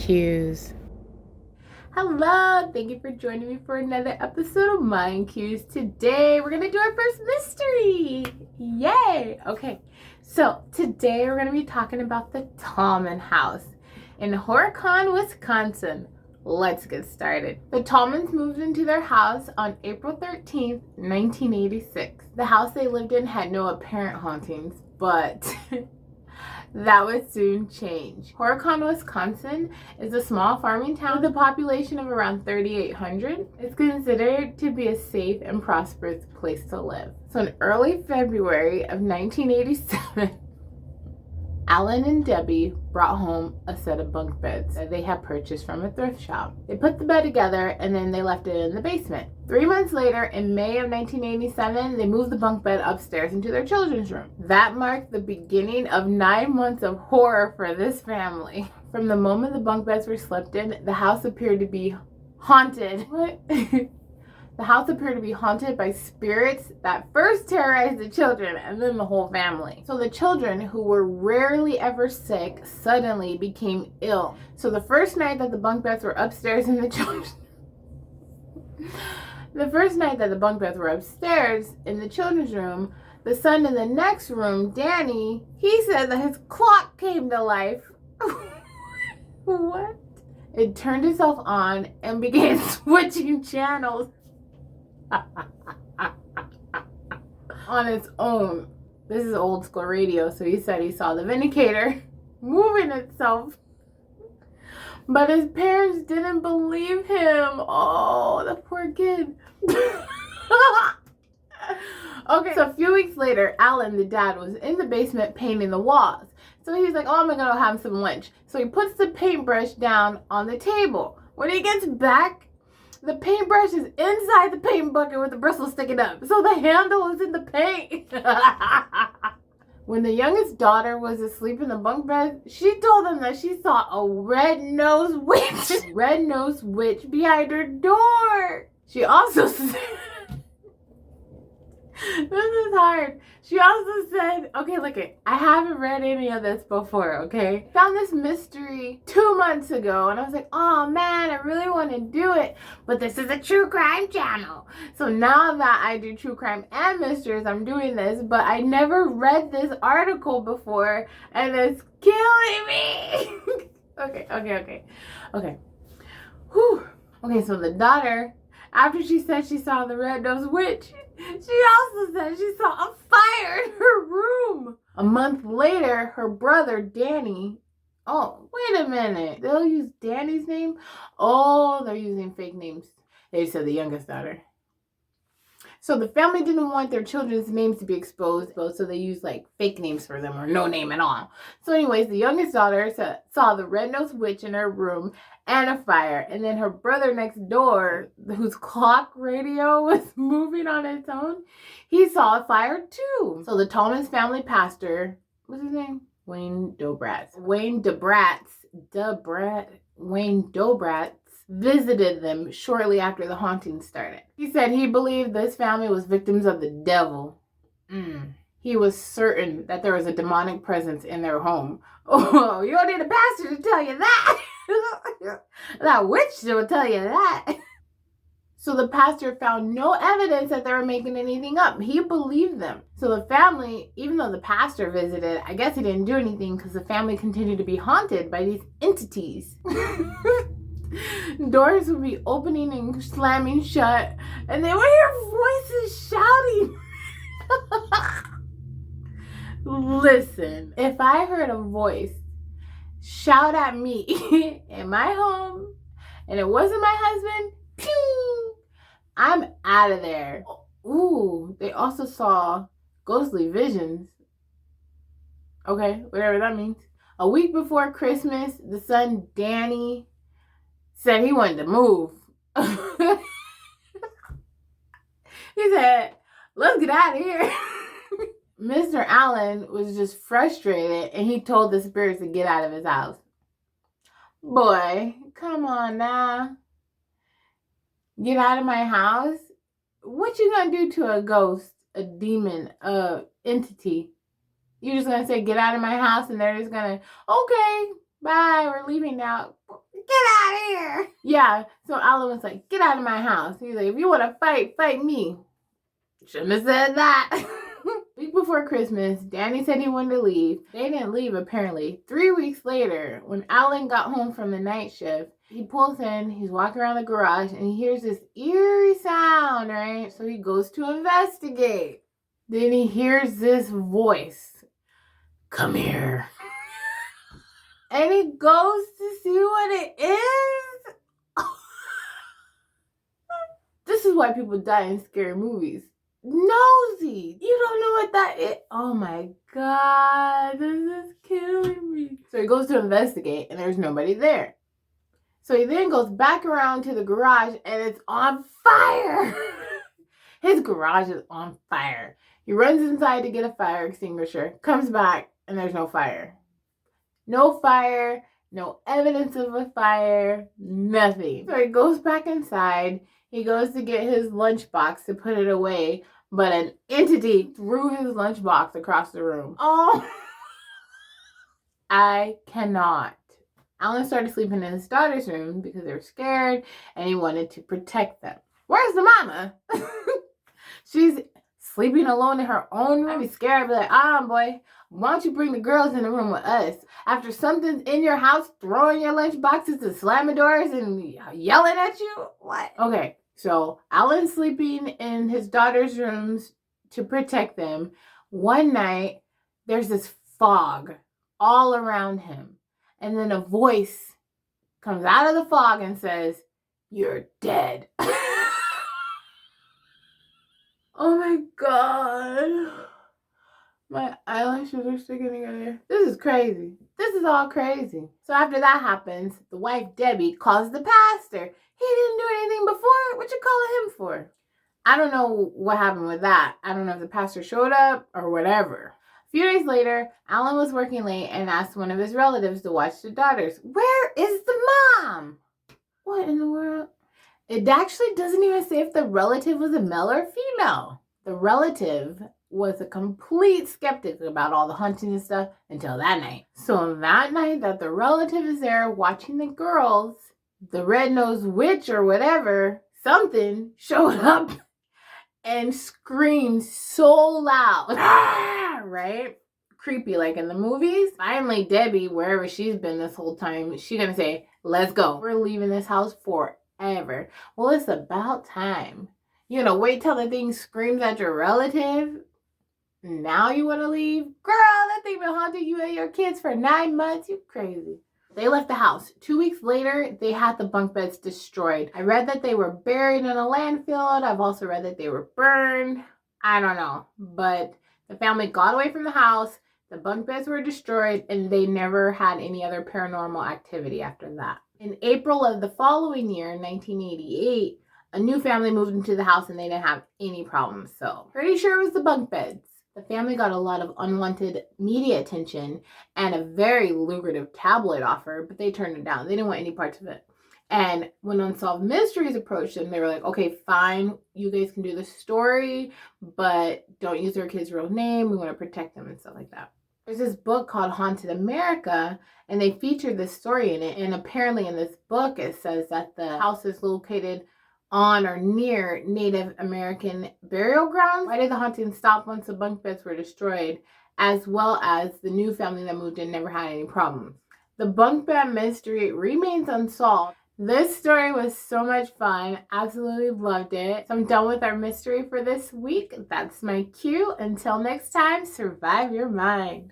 Cues. Hello, thank you for joining me for another episode of Mind Cues. Today we're gonna do our first mystery. Yay! Okay, so today we're gonna be talking about the Tallman House in Horicon, Wisconsin. Let's get started. The Tallmans moved into their house on April 13th, 1986. The house they lived in had no apparent hauntings, but that would soon change. Horicon, Wisconsin is a small farming town with a population of around 3,800. It's considered to be a safe and prosperous place to live. So in early February of 1987, Alan and Debbie brought home a set of bunk beds that they had purchased from a thrift shop. They put the bed together and then they left it in the basement. 3 months later, in May of 1987, they moved the bunk bed upstairs into their children's room. That marked the beginning of 9 months of horror for this family. From the moment the bunk beds were slept in, the house appeared to be haunted. What? The house appeared to be haunted by spirits that first terrorized the children and then the whole family. So the children, who were rarely ever sick, suddenly became ill. So the first night that the bunk beds were upstairs in the children's room, the son in the next room, Danny, he said that his clock came to life. What? It turned itself on and began switching channels on its own. This is old school radio, so he said he saw the Vindicator moving itself. But his parents didn't believe him. Oh, the poor kid. Okay, so a few weeks later, Alan, the dad, was in the basement painting the walls. So he's like, oh, I'm gonna go have some lunch. So he puts the paintbrush down on the table. When he gets back, the paintbrush is inside the paint bucket with the bristles sticking up. So the handle is in the paint. When the youngest daughter was asleep in the bunk bed, she told them that she saw a red-nosed witch behind her door. She also said, this is hard. She also said, okay, look it. I haven't read any of this before, okay? Found this mystery 2 months ago, and I was like, oh man, I really want to do it, but this is a true crime channel. So now that I do true crime and mysteries, I'm doing this, but I never read this article before, and it's killing me. Okay. Whew. Okay, so the daughter, after she said she saw the red-nosed witch, she also said she saw a fire in her room. A month later, her brother, Danny... Oh, wait a minute. They'll use Danny's name? Oh, they're using fake names. They said the youngest daughter. So the family didn't want their children's names to be exposed, so they used like fake names for them or no name at all. So anyways, the youngest daughter saw the red-nosed witch in her room and a fire. And then her brother next door, whose clock radio was moving on its own, he saw a fire too. So the Tallman's family pastor, what's his name? Wayne Dobratz visited them shortly after the haunting started. He said he believed this family was victims of the devil. He was certain that there was a demonic presence in their home. Oh, you don't need a pastor to tell you that. That witch will tell you that. So the pastor found no evidence that they were making anything up. He believed them. So the family, even though the pastor visited, I guess he didn't do anything because the family continued to be haunted by these entities. Doors would be opening and slamming shut, and they would hear voices shouting. Listen, if I heard a voice shout at me in my home, and it wasn't my husband, pew, I'm out of there. Ooh, they also saw ghostly visions. Okay, whatever that means. A week before Christmas, the son Danny said he wanted to move. He said, let's get out of here. Mr. Allen was just frustrated and he told the spirits to get out of his house. Boy, come on now. Get out of my house? What you gonna do to a ghost, a demon, a entity? You just gonna say, get out of my house, and they're just gonna, okay, bye, we're leaving now. get out of here. Yeah, so Alan was like, get out of my house. He's like, if you want to fight, fight me. Shouldn't have said that. Week before Christmas, Danny said he wanted to leave. They didn't leave, apparently. 3 weeks later, when Alan got home from the night shift, he pulls in, he's walking around the garage, and he hears this eerie sound, right? So he goes to investigate. Then he hears this voice. Come here. And he goes to see what it is. This is why people die in scary movies. Nosy. You don't know what that is. Oh my God, this is killing me. So he goes to investigate and there's nobody there. So he then goes back around to the garage and it's on fire. His garage is on fire. He runs inside to get a fire extinguisher, comes back and there's no fire. No fire, no evidence of a fire, nothing. So he goes back inside. He goes to get his lunchbox to put it away, but an entity threw his lunchbox across the room. Oh, I cannot. Alan started sleeping in his daughter's room because they were scared and he wanted to protect them. Where's the mama? She's sleeping alone in her own room. I'd be scared. I'd be like, boy, why don't you bring the girls in the room with us? After something's in your house, throwing your lunch boxes and slamming doors and yelling at you? What? Okay, so Alan's sleeping in his daughter's rooms to protect them. One night, there's this fog all around him. And then a voice comes out of the fog and says, you're dead. Oh my God. My eyelashes are sticking together. This is crazy. This is all crazy. So after that happens, the wife, Debbie, calls the pastor. He didn't do anything before. What you calling him for? I don't know what happened with that. I don't know if the pastor showed up or whatever. A few days later, Alan was working late and asked one of his relatives to watch the daughters. Where is the mom? What in the world? It actually doesn't even say if the relative was a male or female. The relative was a complete skeptic about all the hunting and stuff until that night. So that night that the relative is there watching the girls, the red-nosed witch or whatever, something showed up and screamed so loud. Right? Creepy like in the movies. Finally, Debbie, wherever she's been this whole time, she's gonna say, let's go. We're leaving this house forever. Well, it's about time. You know, wait till the thing screams at your relative. Now you want to leave? Girl, that thing been haunting you and your kids for 9 months. You crazy. They left the house. 2 weeks later, they had the bunk beds destroyed. I read that they were buried in a landfill. I've also read that they were burned. I don't know. But the family got away from the house. The bunk beds were destroyed, and they never had any other paranormal activity after that. In April of the following year, 1988, a new family moved into the house, and they didn't have any problems. So, pretty sure it was the bunk beds. The family got a lot of unwanted media attention and a very lucrative tabloid offer, but they turned it down. They didn't want any parts of it. And when Unsolved Mysteries approached them, they were like, okay, fine, you guys can do the story, but don't use their kid's real name. We want to protect them and stuff like that. There's this book called Haunted America, and they featured this story in it. And apparently in this book, it says that the house is located on or near Native American burial grounds. Why did the haunting stop once the bunk beds were destroyed, as well as the new family that moved in never had any problems? The bunk bed mystery remains unsolved. This story was so much fun. Absolutely loved it. So I'm done with our mystery for this week. That's my cue. Until next time, survive your mind.